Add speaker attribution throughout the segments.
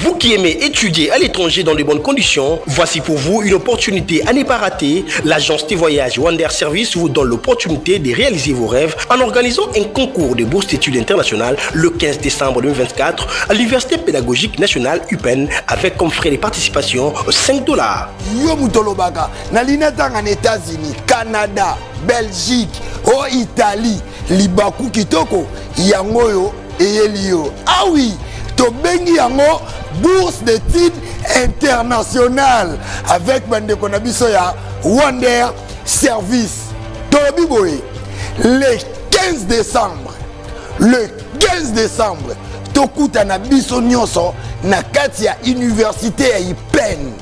Speaker 1: Vous qui aimez étudier à l'étranger dans de bonnes conditions, voici pour vous une opportunité à ne pas rater. L'agence des voyages Wander Service vous donne l'opportunité de réaliser vos rêves en organisant un concours de bourse d'études internationales le 15 décembre 2024 à l'Université pédagogique nationale UPenn avec comme frais de participation $5.
Speaker 2: Yo mutolobaka na linata en États-Unis, Canada, Belgique, Italie, Libaku kitoko yangoyo eyelio. Ah oui, to bengi yango bourse d'études internationales avec bande konabiso ya Wander Service. Tolobi boye le 15 décembre tokuta na biso nyonso na kati ya université ya UPenn.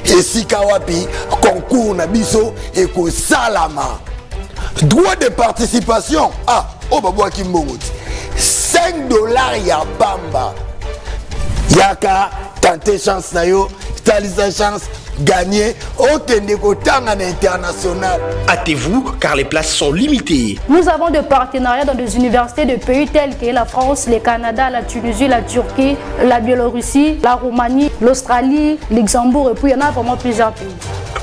Speaker 2: Et si kawapi concours na biso et ko salama. Droit de participation babwa kimbongoti $5 ya bamba. Yaka tenter chance na yo, talisa chance gagner okende kotanga na international.
Speaker 1: Hâtez-vous car les places sont limitées.
Speaker 3: Nous avons des partenariats dans des universités de pays tels que la France, le Canada, la Tunisie, la Turquie, la Biélorussie, la Roumanie, l'Australie, Luxembourg et puis il y en a vraiment plusieurs pays.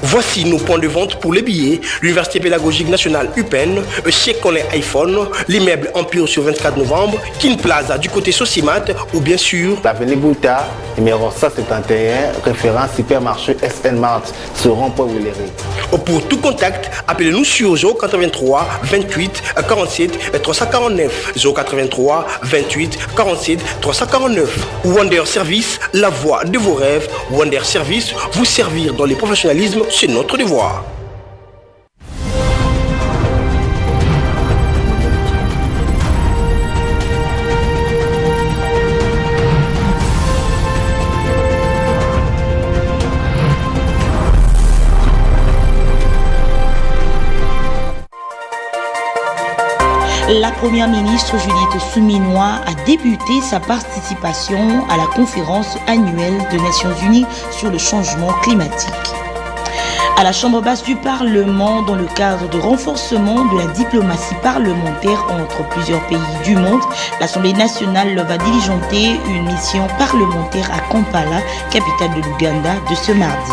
Speaker 1: Voici nos points de vente pour les billets. L'Université pédagogique nationale UPenn, chez Colin iPhone, l'immeuble Empire sur 24 novembre, Kin Plaza du côté Sosimat ou bien sûr
Speaker 4: l'avenue Bouta, numéro 171, référence supermarché SN Mart sur rond-point Willery.
Speaker 1: Pour tout contact, appelez-nous sur 083 28 47 349 083 28 47 349. Wander Service, la voie de vos rêves. Wander Service, vous servir dans le professionnalisme, c'est notre devoir.
Speaker 5: La première ministre Judith Suminwa a débuté sa participation à la conférence annuelle des Nations Unies sur le changement climatique. À la Chambre basse du Parlement, dans le cadre de renforcement de la diplomatie parlementaire entre plusieurs pays du monde, l'Assemblée nationale va diligenter une mission parlementaire à Kampala, capitale de l'Ouganda, de ce mardi.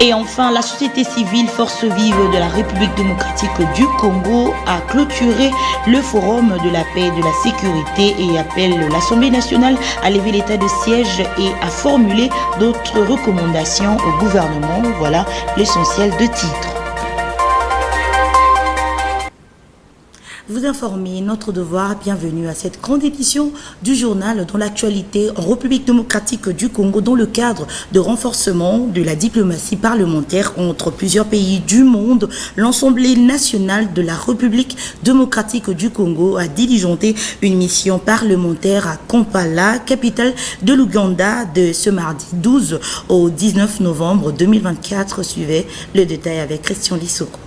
Speaker 5: Et enfin, la société civile Force Vive de la République démocratique du Congo a clôturé le forum de la paix et de la sécurité et appelle l'Assemblée nationale à lever l'état de siège et à formuler d'autres recommandations au gouvernement. Voilà l'essentiel de titres. Vous informer, notre devoir, bienvenue à cette grande édition du journal dans l'actualité en République démocratique du Congo dans le cadre de renforcement de la diplomatie parlementaire entre plusieurs pays du monde. L'Assemblée nationale de la République démocratique du Congo a diligenté une mission parlementaire à Kampala, capitale de l'Ouganda, de ce mardi 12 au 19 novembre 2024. Suivez le détail avec Christian Lissoko.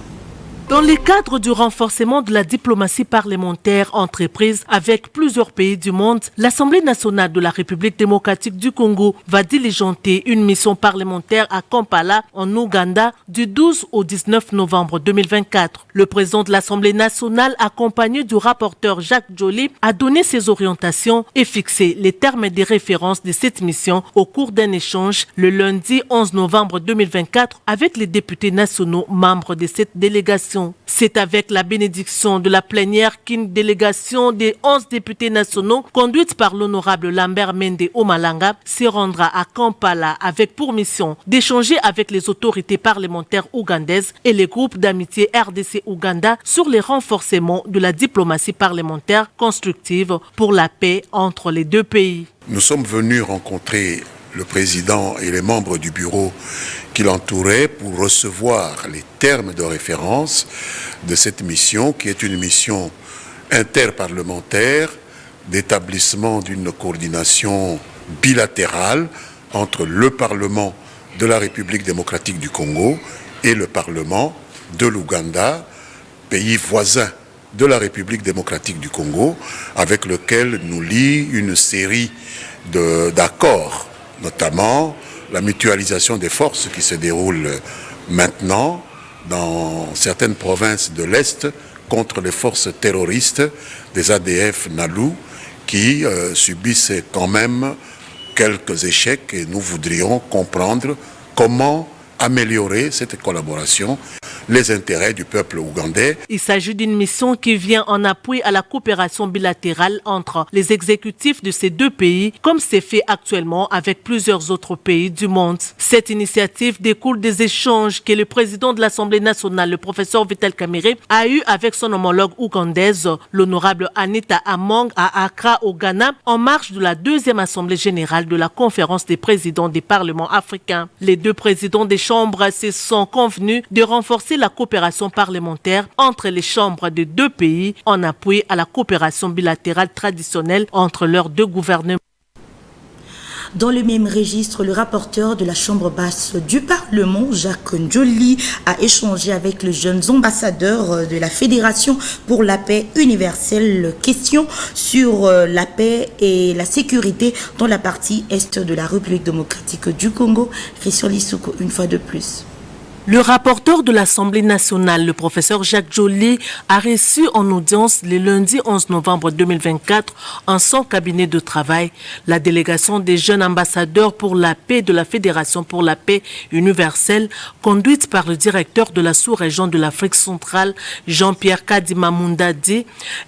Speaker 6: Dans le cadre du renforcement de la diplomatie parlementaire entreprise avec plusieurs pays du monde, l'Assemblée nationale de la République démocratique du Congo va diligenter une mission parlementaire à Kampala, en Ouganda, du 12 au 19 novembre 2024. Le président de l'Assemblée nationale, accompagné du rapporteur Jacques Joly, a donné ses orientations et fixé les termes de référence de cette mission au cours d'un échange le lundi 11 novembre 2024 avec les députés nationaux membres de cette délégation. C'est avec la bénédiction de la plénière qu'une délégation des 11 députés nationaux, conduite par l'honorable Lambert Mende Omalanga, se rendra à Kampala avec pour mission d'échanger avec les autorités parlementaires ougandaises et les groupes d'amitié RDC-Ouganda sur les renforcements de la diplomatie parlementaire constructive pour la paix entre les deux pays.
Speaker 7: Nous sommes venus rencontrer le président et les membres du bureau qui l'entouraient pour recevoir les termes de référence de cette mission, qui est une mission interparlementaire d'établissement d'une coordination bilatérale entre le Parlement de la République démocratique du Congo et le Parlement de l'Ouganda, pays voisin de la République démocratique du Congo, avec lequel nous lie une série d'accords, notamment la mutualisation des forces qui se déroule maintenant dans certaines provinces de l'Est contre les forces terroristes des ADF Nalu qui subissent quand même quelques échecs et nous voudrions comprendre comment améliorer cette collaboration, les intérêts du peuple ougandais.
Speaker 6: Il s'agit d'une mission qui vient en appui à la coopération bilatérale entre les exécutifs de ces deux pays, comme c'est fait actuellement avec plusieurs autres pays du monde. Cette initiative découle des échanges que le président de l'Assemblée nationale, le professeur Vital Kamerhe, a eu avec son homologue ougandaise, l'honorable Anita Among, à Accra, au Ghana, en marge de la deuxième Assemblée générale de la conférence des présidents des parlements africains. Les deux présidents des chambres se sont convenus de renforcer la coopération parlementaire entre les chambres de deux pays en appui à la coopération bilatérale traditionnelle entre leurs deux gouvernements.
Speaker 5: Dans le même registre, le rapporteur de la Chambre basse du Parlement, Jacques Njoli, a échangé avec les jeunes ambassadeurs de la Fédération pour la paix universelle. Question sur la paix et la sécurité dans la partie est de la République démocratique du Congo. Christian Lissouko, une fois de plus.
Speaker 6: Le rapporteur de l'Assemblée nationale, le professeur Jacques Njoli, a reçu en audience le lundi 11 novembre 2024 en son cabinet de travail la délégation des jeunes ambassadeurs pour la paix de la Fédération pour la paix universelle, conduite par le directeur de la sous-région de l'Afrique centrale, Jean-Pierre Kadima Mundadi,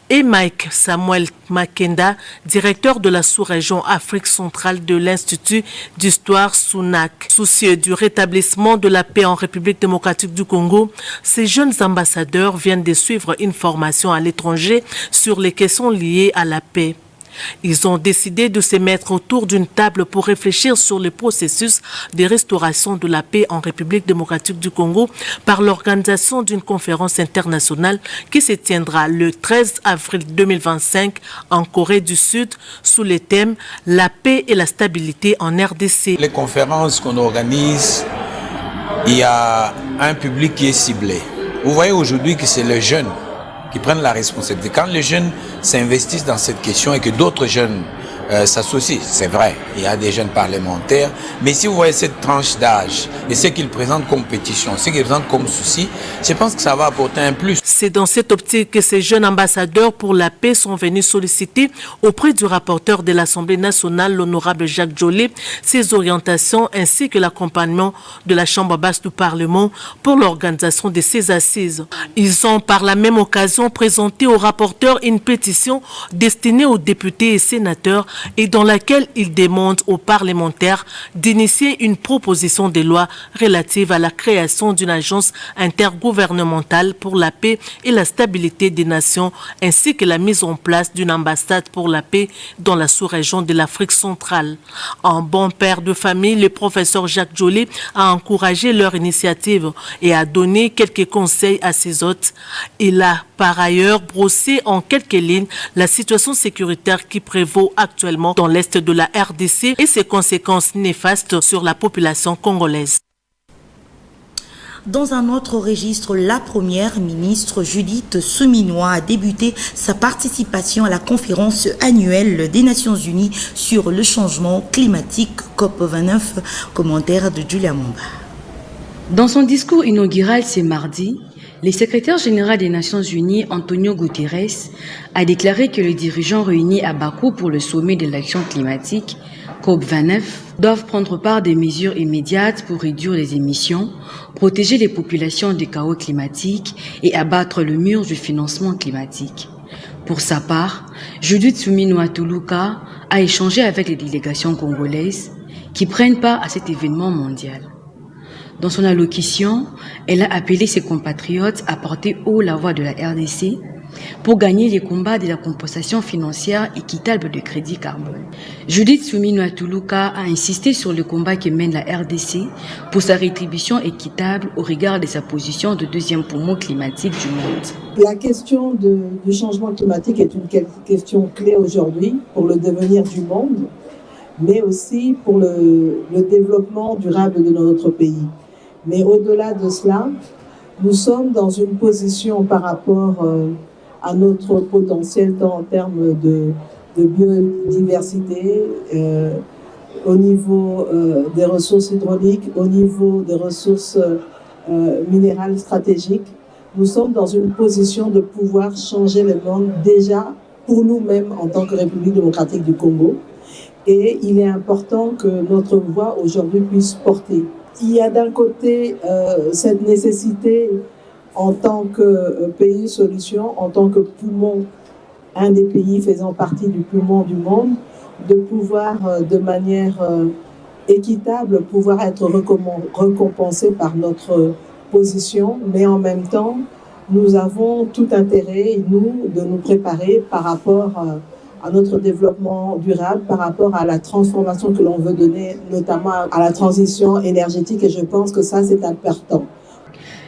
Speaker 6: et Mike Samuel Makenda, directeur de la sous-région Afrique centrale de l'Institut d'histoire SUNAC. Soucieux du rétablissement de la paix en République démocratique du Congo, ces jeunes ambassadeurs viennent de suivre une formation à l'étranger sur les questions liées à la paix. Ils ont décidé de se mettre autour d'une table pour réfléchir sur le processus de restauration de la paix en République démocratique du Congo par l'organisation d'une conférence internationale qui se tiendra le 13 avril 2025 en Corée du Sud sous le thème « La paix et la stabilité en RDC ».
Speaker 8: Les conférences qu'on organise, il y a un public qui est ciblé. Vous voyez aujourd'hui que c'est les jeunes qui prennent la responsabilité. Quand les jeunes s'investissent dans cette question et que d'autres jeunes s'associent, c'est vrai, il y a des jeunes parlementaires, mais si vous voyez cette tranche d'âge et ce qu'ils présentent comme pétition, ce qu'ils présentent comme souci, je pense que ça va apporter un plus.
Speaker 6: C'est dans cette optique que ces jeunes ambassadeurs pour la paix sont venus solliciter auprès du rapporteur de l'Assemblée nationale, l'honorable Jacques Njoli, ses orientations ainsi que l'accompagnement de la Chambre basse du Parlement pour l'organisation de ces assises. Ils ont par la même occasion présenté au rapporteur une pétition destinée aux députés et sénateurs et dans laquelle ils demandent aux parlementaires d'initier une proposition de loi relative à la création d'une agence intergouvernementale pour la paix et la stabilité des nations, ainsi que la mise en place d'une ambassade pour la paix dans la sous-région de l'Afrique centrale. En bon père de famille, le professeur Jacques Njoli a encouragé leur initiative et a donné quelques conseils à ses hôtes. Il a par ailleurs brossé en quelques lignes la situation sécuritaire qui prévaut actuellement dans l'est de la RDC et ses conséquences néfastes sur la population congolaise.
Speaker 5: Dans un autre registre, la première ministre Judith Suminwa a débuté sa participation à la conférence annuelle des Nations Unies sur le changement climatique COP29. Commentaire de Julia Momba.
Speaker 9: Dans son discours inaugural ce mardi, le secrétaire général des Nations Unies, Antonio Guterres, a déclaré que les dirigeants réunis à Bakou pour le sommet de l'action climatique, COP29, doivent prendre part des mesures immédiates pour réduire les émissions, protéger les populations du chaos climatique et abattre le mur du financement climatique. Pour sa part, Judith Suminwa Tuluka a échangé avec les délégations congolaises qui prennent part à cet événement mondial. Dans son allocution, elle a appelé ses compatriotes à porter haut la voix de la RDC pour gagner les combats de la compensation financière équitable de crédit carbone. Judith Suminwa Tuluka a insisté sur le combat que mène la RDC pour sa rétribution équitable au regard de sa position de deuxième poumon climatique du monde.
Speaker 10: La question du changement climatique est une question clé aujourd'hui pour le devenir du monde, mais aussi pour le développement durable de notre pays. Mais au-delà de cela, nous sommes dans une position par rapport à notre potentiel tant en termes de biodiversité, au niveau des ressources hydrauliques, au niveau des ressources minérales stratégiques. Nous sommes dans une position de pouvoir changer le monde déjà pour nous-mêmes en tant que République démocratique du Congo. Et il est important que notre voix aujourd'hui puisse porter. Il y a d'un côté cette nécessité en tant que pays solution, en tant que poumon, un des pays faisant partie du poumon du monde, de pouvoir de manière équitable, pouvoir être récompensé par notre position, mais en même temps, nous avons tout intérêt, nous, de nous préparer par rapport à notre développement durable, par rapport à la transformation que l'on veut donner, notamment à la transition énergétique, et je pense que ça, c'est important.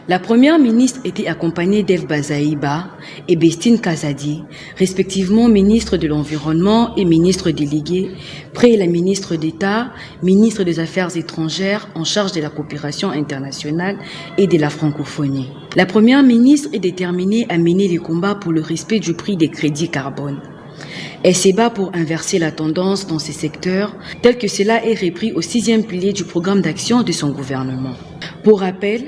Speaker 9: La première ministre était accompagnée d'Eve Bazaïba et Bestine Kazadi, respectivement ministre de l'Environnement et ministre délégué, près la ministre d'État, ministre des Affaires étrangères en charge de la coopération internationale et de la francophonie. La première ministre est déterminée à mener les combats pour le respect du prix des crédits carbone. Elle se bat pour inverser la tendance dans ces secteurs, tel que cela est repris au 6e pilier du programme d'action de son gouvernement. Pour rappel,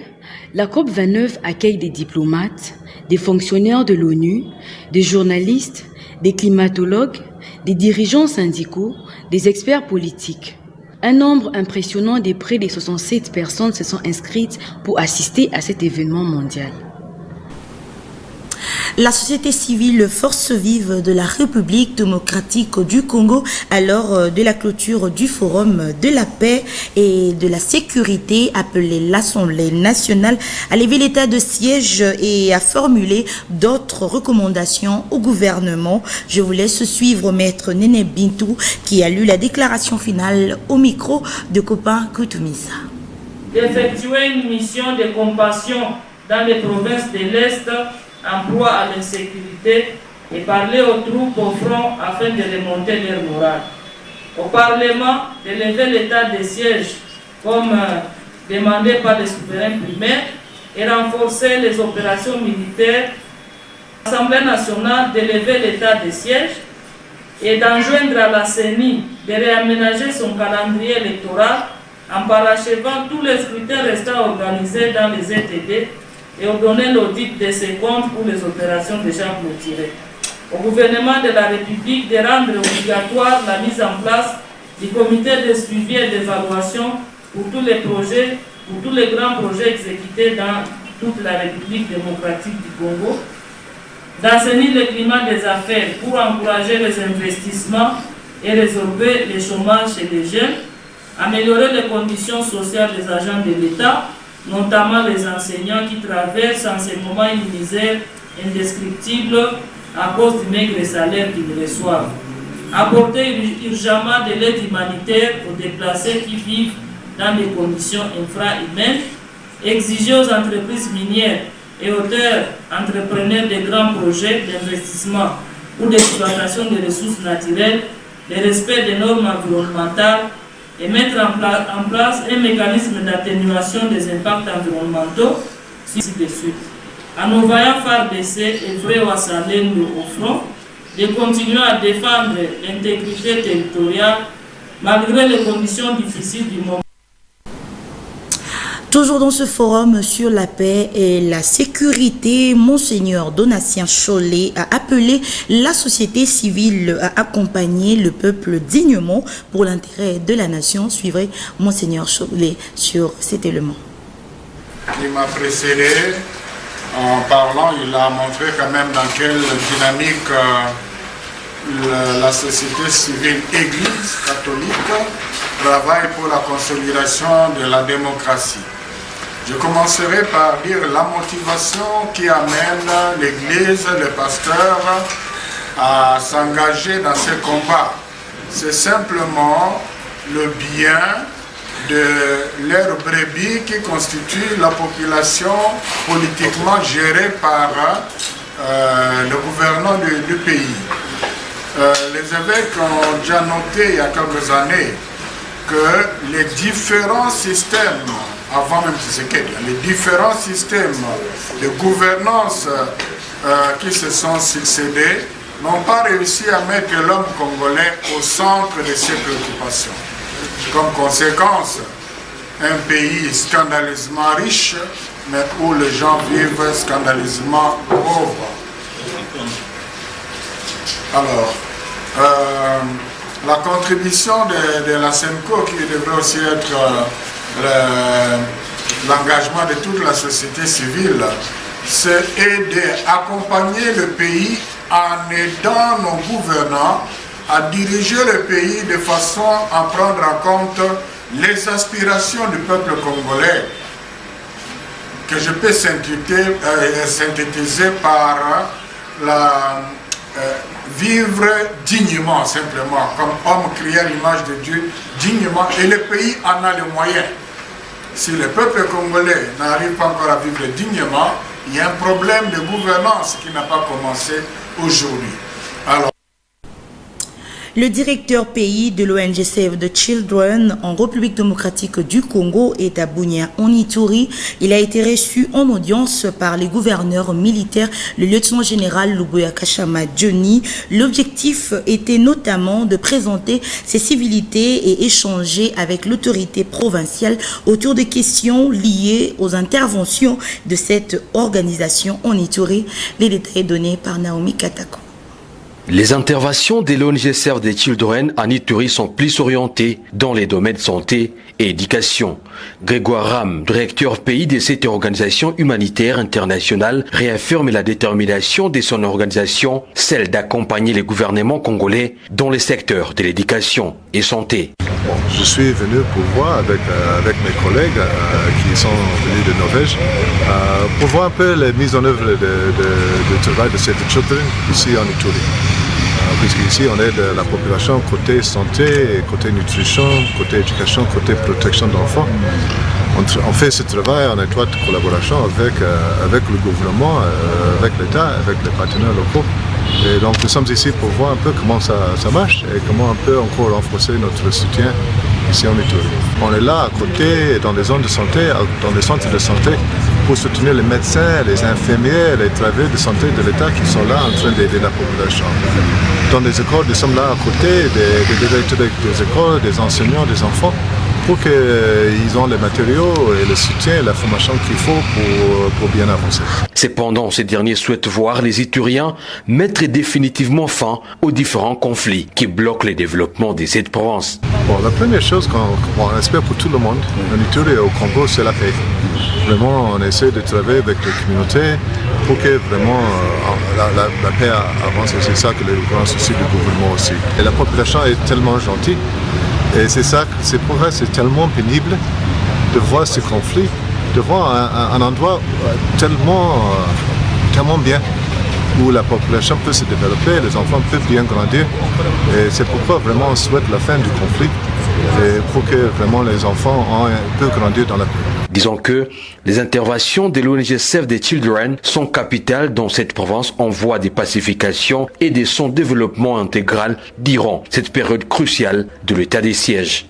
Speaker 9: la COP29 accueille des diplomates, des fonctionnaires de l'ONU, des journalistes, des climatologues, des dirigeants syndicaux, des experts politiques. Un nombre impressionnant de près de 67 personnes se sont inscrites pour assister à cet événement mondial.
Speaker 5: La société civile force vive de la République démocratique du Congo, à l'heure de la clôture du Forum de la paix et de la sécurité appelé l'Assemblée nationale, a levé l'état de siège et a formulé d'autres recommandations au gouvernement. Je vous laisse suivre Maître Néné Bintou qui a lu la déclaration finale au micro de Copain Koutoumissa.
Speaker 11: D'effectuer une mission de compassion dans les provinces de l'Est en proie à l'insécurité et parler aux troupes au front afin de remonter leur morale. Au Parlement, de lever l'état de siège comme demandé par les souverains primaires et renforcer les opérations militaires. L'Assemblée nationale de lever l'état de siège et d'enjoindre à la CENI de réaménager son calendrier électoral en parachevant tous les scrutins restants organisés dans les ETD et ordonner l'audit de ses comptes pour les opérations déjà clôturées. Au gouvernement de la République de rendre obligatoire la mise en place du comité de suivi et d'évaluation pour tous les projets, pour tous les grands projets exécutés dans toute la République démocratique du Congo, d'assainir le climat des affaires pour encourager les investissements et résorber le chômage chez les jeunes, améliorer les conditions sociales des agents de l'État, notamment les enseignants qui traversent en ce moment une misère indescriptible à cause du maigre salaire qu'ils reçoivent. Apporter urgemment de l'aide humanitaire aux déplacés qui vivent dans des conditions infra-humaines, exiger aux entreprises minières et auteurs entrepreneurs de grands projets d'investissement ou d'exploitation des ressources naturelles le respect des normes environnementales et mettre en place un mécanisme d'atténuation des impacts environnementaux, ainsi de suite. En nos vaillants FARDC et vrai Ouassalène au front, de continuer à défendre l'intégrité territoriale malgré les conditions difficiles du moment.
Speaker 5: Toujours dans ce forum sur la paix et la sécurité, Monseigneur Donatien Chollet a appelé la société civile à accompagner le peuple dignement pour l'intérêt de la nation. Suivrez Monseigneur Chollet sur cet élément.
Speaker 12: Il m'a précédé en parlant, il a montré quand même dans quelle dynamique la société civile église catholique travaille pour la consolidation de la démocratie. Je commencerai par dire la motivation qui amène l'Église, les pasteurs à s'engager dans ces combats. C'est simplement le bien de leurs brebis qui constitue la population politiquement gérée par le gouvernement du pays. Les évêques ont déjà noté il y a quelques années que les différents systèmes, avant même Tshisekedi, les différents systèmes de gouvernance qui se sont succédés n'ont pas réussi à mettre l'homme congolais au centre de ses préoccupations. Comme conséquence, un pays scandaleusement riche, mais où les gens vivent scandaleusement pauvres. Alors, La contribution de la SENCO, qui devrait aussi être l'engagement de toute la société civile, c'est aider, accompagner le pays en aidant nos gouvernants à diriger le pays de façon à prendre en compte les aspirations du peuple congolais, que je peux synthétiser par vivre dignement, simplement, comme homme créé à l'image de Dieu, dignement, et le pays en a les moyens. Si le peuple congolais n'arrive pas encore à vivre dignement, il y a un problème de gouvernance qui n'a pas commencé aujourd'hui. Alors,
Speaker 5: le directeur pays de l'ONG Save the Children en République démocratique du Congo est à Bunia, en Ituri. Il a été reçu en audience par les gouverneurs militaires, le lieutenant-général Luboya Kashama Johnny. L'objectif était notamment de présenter ses civilités et échanger avec l'autorité provinciale autour des questions liées aux interventions de cette organisation en Ituri. Les détails donnés par Naomi Katako.
Speaker 13: Les interventions de l'ONG Save the Children en Ituri sont plus orientées dans les domaines santé et éducation. Grégoire Ram, directeur pays de cette organisation humanitaire internationale, réaffirme la détermination de son organisation, celle d'accompagner les gouvernements congolais dans les secteurs de l'éducation et santé.
Speaker 14: Bon, je suis venu pour voir avec mes collègues qui sont venus de Norvège pour voir un peu la mise en œuvre de travail de Save the Children ici en Ituri. Puisqu'ici on aide la population côté santé, côté nutrition, côté éducation, côté protection d'enfants. On fait ce travail en étroite collaboration avec le gouvernement, avec l'État, avec les partenaires locaux. Et donc nous sommes ici pour voir un peu comment ça marche et comment on peut encore renforcer notre soutien ici en Ituri. On est là à côté, dans les zones de santé, dans les centres de santé, pour soutenir les médecins, les infirmiers, les travailleurs de santé de l'État qui sont là en train d'aider la population. Dans les écoles, nous sommes là à côté des directeurs des écoles, des enseignants, des enfants, pour qu'ils aient les matériaux et le soutien et la formation qu'il faut pour bien avancer.
Speaker 13: Cependant, ces derniers souhaitent voir les Ituriens mettre définitivement fin aux différents conflits qui bloquent le développement de cette province.
Speaker 14: Bon, la première chose qu'on espère pour tout le monde en Ituri et au Congo, c'est la paix. Vraiment, on essaie de travailler avec les communautés pour que vraiment la paix avance. C'est ça que le grand souci du gouvernement aussi. Et la population est tellement gentille. Et c'est ça, c'est tellement pénible de voir ce conflit, de voir un endroit tellement bien où la population peut se développer, les enfants peuvent bien grandir. Et c'est pourquoi vraiment on souhaite la fin du conflit et pour que vraiment les enfants peuvent grandir dans la paix.
Speaker 13: Disons que les interventions de l'ONG Save the Children sont capitales dans cette province en voie de pacification et de son développement intégral durant cette période cruciale de l'état des sièges.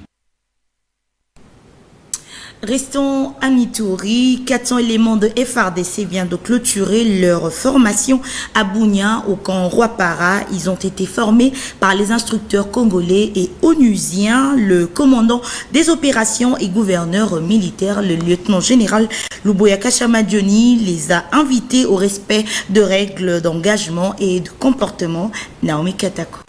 Speaker 5: Restons à Ituri. 400 éléments de FARDC viennent de clôturer leur formation à Bunia, au camp Roi-Para. Ils ont été formés par les instructeurs congolais et onusiens. Le commandant des opérations et gouverneur militaire, le lieutenant-général Luboya Kashama Johnny, les a invités au respect de règles d'engagement et de comportement. Naomi Katako.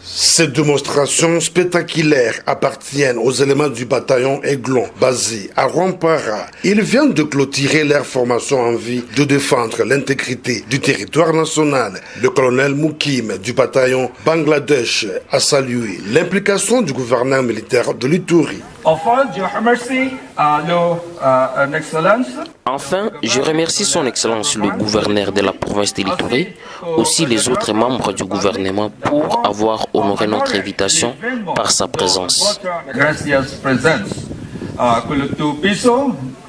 Speaker 15: Ces démonstrations spectaculaires appartiennent aux éléments du bataillon Aiglon, basé à Rwampara. Ils viennent de clôturer leur formation en vue de défendre l'intégrité du territoire national. Le colonel Moukim du bataillon Bangladesh a salué l'implication du gouverneur militaire de l'Ituri.
Speaker 16: Enfin, je remercie je remercie son Excellence le gouverneur de la province de l'Ituri, aussi les autres membres du gouvernement pour avoir honoré notre invitation par sa présence.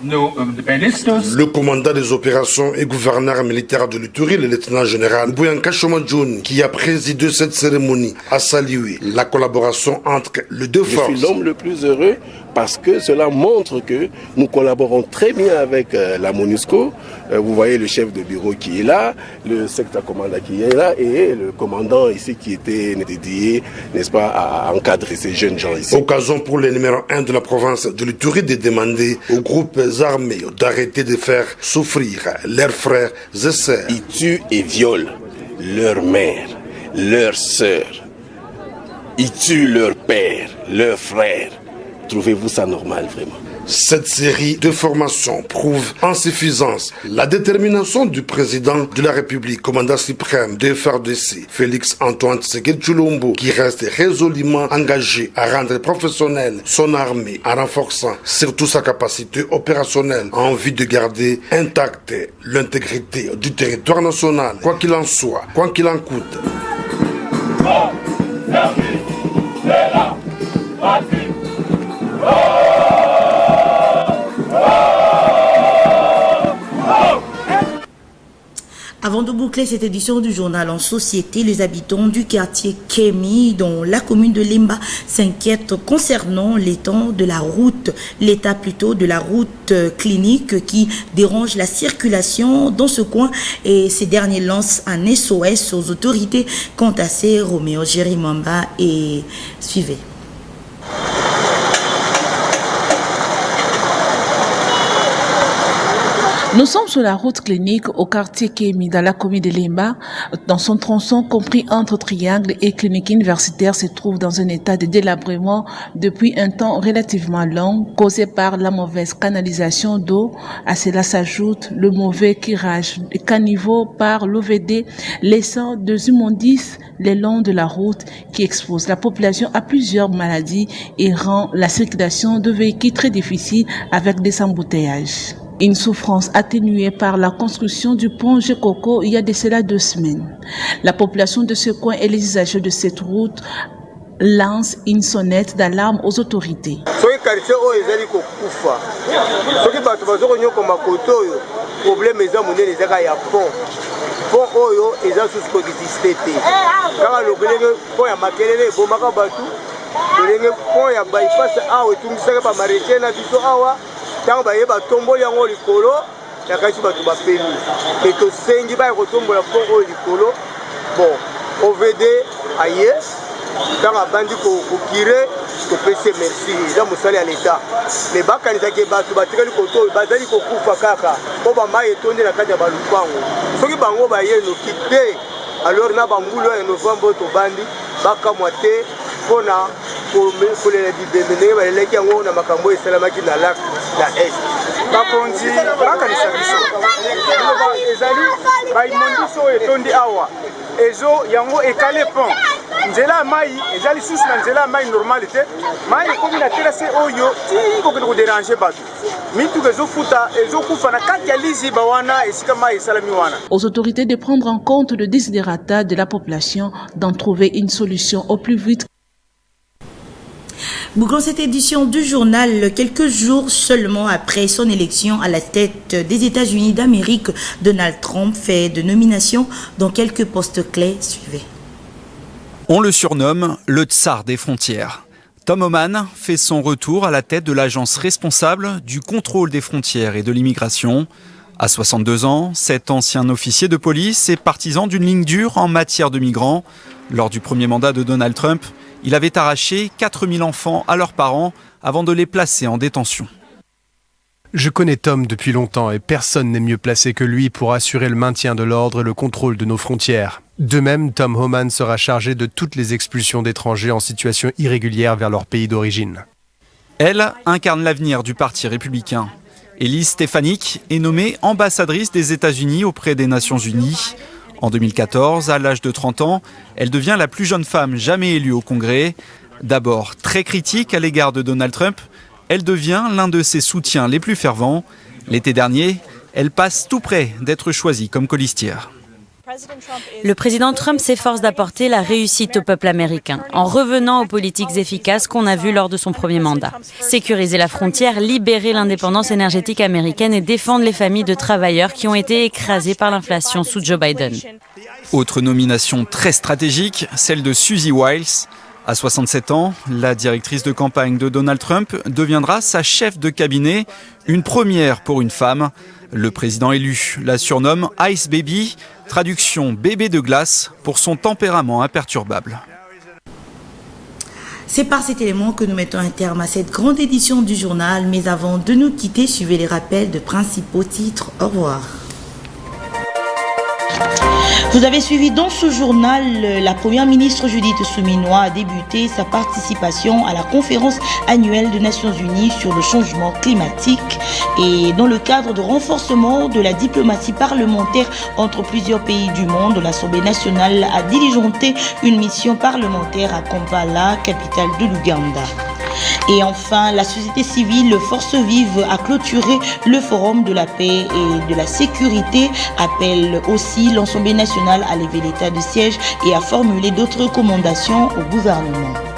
Speaker 15: Le commandant des opérations et gouverneur militaire de l'Ituri, le lieutenant-général Bouyanka Chomadjoun, qui a présidé cette cérémonie, a salué la collaboration entre les deux forces.
Speaker 17: Je suis l'homme le plus heureux parce que cela montre que nous collaborons très bien avec la MONUSCO. Vous voyez le chef de bureau qui est là, le secteur commandant qui est là et le commandant ici qui était dédié, n'est-ce pas, à encadrer ces jeunes gens ici.
Speaker 15: Occasion pour le numéro 1 de la province de l'Ituri de demander aux groupes armés d'arrêter de faire souffrir leurs frères et sœurs.
Speaker 17: Ils tuent et violent. leur mère, leur sœur. Ils tuent leur père, leur frère. Trouvez-vous ça normal vraiment?
Speaker 15: Cette série de formations prouve en suffisance la détermination du président de la République, commandant suprême de FARDC, Félix Antoine Tshisekedi Tshilombo, qui reste résolument engagé à rendre professionnelle son armée en renforçant surtout sa capacité opérationnelle en vue de garder intacte l'intégrité du territoire national, quoi qu'il en soit, quoi qu'il en coûte.
Speaker 5: Avant de boucler cette édition du journal en société, les habitants du quartier Kémi, dans la commune de Limba, s'inquiètent concernant l'état de la route clinique qui dérange la circulation dans ce coin, et ces derniers lancent un SOS aux autorités. Quant à ces Roméo Jérimamba et suivez.
Speaker 18: Nous sommes sur la route clinique au quartier Kémi, dans la commune de Limba. Dans son tronçon compris entre Triangle et Clinique Universitaire se trouve dans un état de délabrement depuis un temps relativement long, causé par la mauvaise canalisation d'eau. À cela s'ajoute le mauvais curage des caniveaux par l'OVD, laissant des immondices le long de la route qui expose la population à plusieurs maladies et rend la circulation de véhicules très difficile avec des embouteillages. Une souffrance atténuée par la construction du pont Jekoko il y a de cela 2 semaines. La population de ce coin et les usagers de cette route lancent une sonnette d'alarme aux autorités.
Speaker 19: Tant que ba tomboli yango likolo yakati batu bapeni et to sengi ba kotombola poko likolo bon OVD aye tant bandi ko kire to pese merci za musali ya l'état mais bakanisa ke batu batikali koto bazali ko kufa kaka ko ba mai etondi na kati ya balupango soki bango ba ye no kite alors na bangulu ya novembre to bandi bakamwate pona pour les bibemene baleki yango na makambo esalamaki na lac la est bakonzi bakanisa biso ezali baimondiso etondi awa ezo yango ekale pont nzela mai ezali susu na nzela mai normale te mai ekomi na terase oyo tikokende koderange bato mituka ezofuta ezokufa na kati ya liziba wana esika mai esalami wana.
Speaker 18: Aux autorités de prendre en compte le desiderata de la population, d'en trouver une solution au plus vite.
Speaker 5: Bouclons cette édition du journal quelques jours seulement après son élection à la tête des États-Unis d'Amérique. Donald Trump fait de nominations dans quelques postes clés. Suivez.
Speaker 20: On le surnomme le tsar des frontières. Tom Homan fait son retour à la tête de l'agence responsable du contrôle des frontières et de l'immigration. À 62 ans, cet ancien officier de police est partisan d'une ligne dure en matière de migrants. Lors du premier mandat de Donald Trump, il avait arraché 4000 enfants à leurs parents avant de les placer en détention.
Speaker 21: Je connais Tom depuis longtemps et personne n'est mieux placé que lui pour assurer le maintien de l'ordre et le contrôle de nos frontières. De même, Tom Homan sera chargé de toutes les expulsions d'étrangers en situation irrégulière vers leur pays d'origine.
Speaker 20: Elle incarne l'avenir du Parti républicain. Elise Stefanik est nommée ambassadrice des États-Unis auprès des Nations Unies. En 2014, à l'âge de 30 ans, elle devient la plus jeune femme jamais élue au Congrès. D'abord très critique à l'égard de Donald Trump, elle devient l'un de ses soutiens les plus fervents. L'été dernier, elle passe tout près d'être choisie comme colistière.
Speaker 22: Le président Trump s'efforce d'apporter la réussite au peuple américain en revenant aux politiques efficaces qu'on a vues lors de son premier mandat. Sécuriser la frontière, libérer l'indépendance énergétique américaine et défendre les familles de travailleurs qui ont été écrasées par l'inflation sous Joe Biden.
Speaker 20: Autre nomination très stratégique, celle de Susie Wiles. À 67 ans, la directrice de campagne de Donald Trump deviendra sa chef de cabinet, une première pour une femme. Le président élu la surnomme Ice Baby, traduction bébé de glace pour son tempérament imperturbable.
Speaker 5: C'est par cet élément que nous mettons un terme à cette grande édition du journal. Mais avant de nous quitter, suivez les rappels de principaux titres. Au revoir. Vous avez suivi dans ce journal, la première ministre Judith Suminwa a débuté sa participation à la conférence annuelle des Nations Unies sur le changement climatique et dans le cadre de renforcement de la diplomatie parlementaire entre plusieurs pays du monde, l'Assemblée nationale a diligenté une mission parlementaire à Kampala, capitale de l'Ouganda. Et enfin, la société civile Force Vive a clôturé le forum de la paix et de la sécurité, appelle aussi l'Assemblée nationale à lever l'état de siège et à formuler d'autres recommandations au gouvernement.